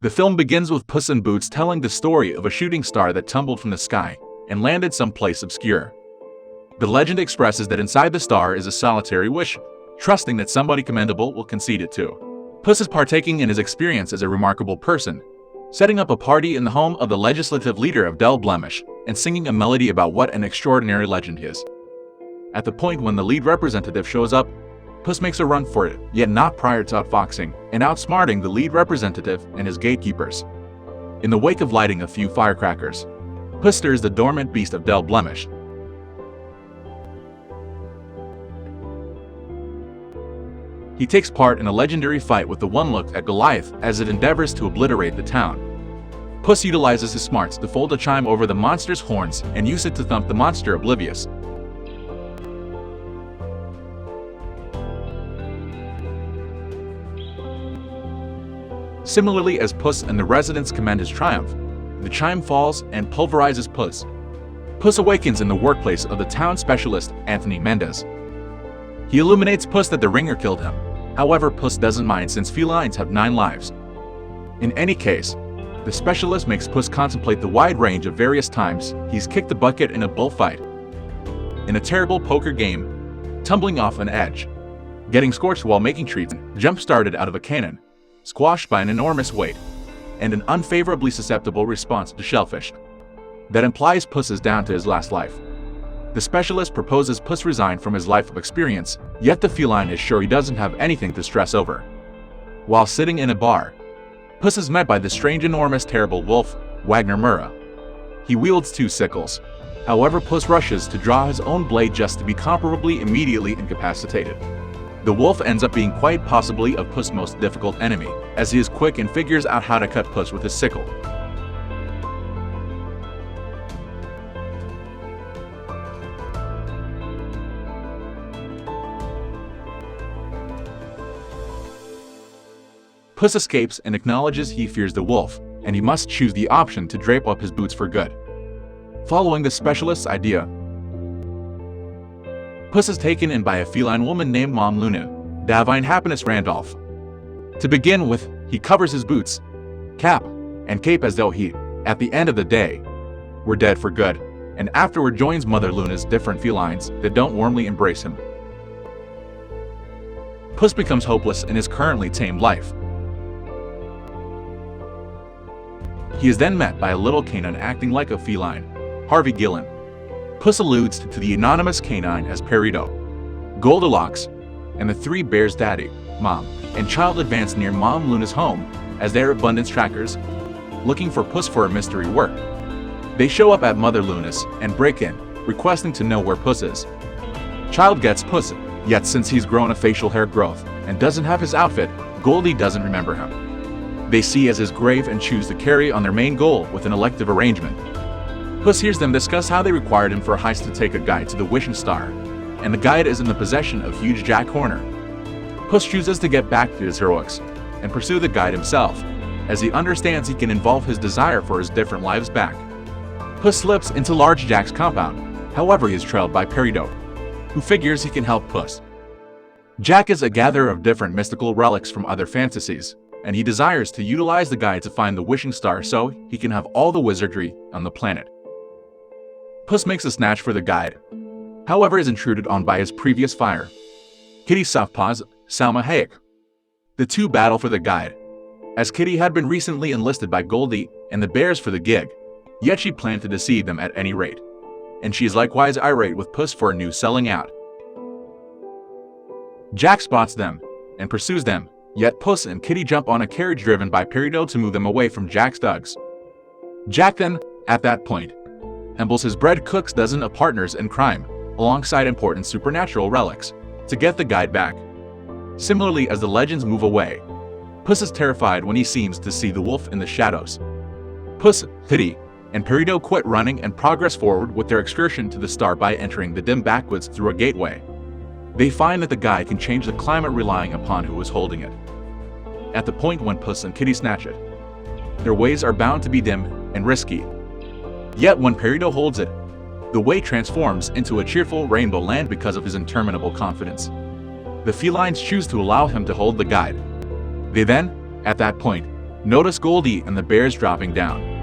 The film begins with Puss in Boots telling the story of a shooting star that tumbled from the sky and landed someplace obscure. The legend expresses that inside the star is a solitary wish, trusting that somebody commendable will concede it to. Puss is partaking in his experience as a remarkable person, setting up a party in the home of the legislative leader of Del Blemish and singing a melody about what an extraordinary legend he is. At the point when the lead representative shows up, Puss makes a run for it, yet not prior to outfoxing and outsmarting the lead representative and his gatekeepers. In the wake of lighting a few firecrackers, Puss stirs the dormant beast of Del Blemish. He takes part in a legendary fight with the one-looked at Goliath as it endeavors to obliterate the town. Puss utilizes his smarts to fold a chime over the monster's horns and use it to thump the monster oblivious. Similarly, as Puss and the residents commend his triumph, the chime falls and pulverizes Puss. Puss awakens in the workplace of the town specialist, Anthony Mendez. He illuminates Puss that the ringer killed him. However, Puss doesn't mind since felines have 9 lives. In any case, the specialist makes Puss contemplate the wide range of various times he's kicked the bucket in a bullfight, in a terrible poker game, tumbling off an edge, getting scorched while making treats, jump-started out of a cannon, squashed by an enormous weight, and an unfavorably susceptible response to shellfish. That implies Puss is down to his last life. The specialist proposes Puss resign from his life of experience, yet the feline is sure he doesn't have anything to stress over. While sitting in a bar, Puss is met by the strange, enormous, terrible wolf, Wagner Murrah. He wields 2 sickles. However, Puss rushes to draw his own blade just to be comparably immediately incapacitated. The wolf ends up being quite possibly of Puss' most difficult enemy, as he is quick and figures out how to cut Puss with his sickle. Puss escapes and acknowledges he fears the wolf, and he must choose the option to drape up his boots for good. Following the specialist's idea, Puss is taken in by a feline woman named Mom Luna, Davine Happiness Randolph. To begin with, he covers his boots, cap, and cape as though he, at the end of the day, were dead for good, and afterward joins Mother Luna's different felines that don't warmly embrace him. Puss becomes hopeless in his currently tamed life. He is then met by a little canine acting like a feline, Harvey Gillen. Puss alludes to the anonymous canine as Peridot. Goldilocks and the 3 bears' daddy, mom, and child advance near Mom Luna's home as their abundance trackers, looking for Puss for a mystery work. They show up at Mother Luna's and break in, requesting to know where Puss is. Child gets Puss, yet since he's grown a facial hair growth and doesn't have his outfit, Goldie doesn't remember him. They see as his grave and choose to carry on their main goal with an elective arrangement. Puss hears them discuss how they required him for a heist to take a guide to the Wishing Star, and the guide is in the possession of huge Jack Horner. Puss chooses to get back to his heroics and pursue the guide himself, as he understands he can involve his desire for his different lives back. Puss slips into Large Jack's compound, however he is trailed by Peridot, who figures he can help Puss. Jack is a gatherer of different mystical relics from other fantasies, and he desires to utilize the guide to find the Wishing Star so he can have all the wizardry on the planet. Puss makes a snatch for the guide, however is intruded on by his previous fire, Kitty Softpaws, Salma Hayek. The 2 battle for the guide, as Kitty had been recently enlisted by Goldie and the bears for the gig, yet she planned to deceive them at any rate, and she is likewise irate with Puss for a new selling out. Jack spots them and pursues them, yet Puss and Kitty jump on a carriage driven by Peridot to move them away from Jack's thugs. Jack then, at that point, humbles his bread cook's dozen of partners in crime, alongside important supernatural relics, to get the guide back. Similarly, as the legends move away, Puss is terrified when he seems to see the wolf in the shadows. Puss, Kitty, and Peridot quit running and progress forward with their excursion to the star by entering the dim backwoods through a gateway. They find that the guide can change the climate relying upon who is holding it. At the point when Puss and Kitty snatch it, their ways are bound to be dim and risky. Yet when Peridot holds it, the way transforms into a cheerful rainbow land because of his interminable confidence. The felines choose to allow him to hold the guide. They then, at that point, Notice Goldie and the bears dropping down.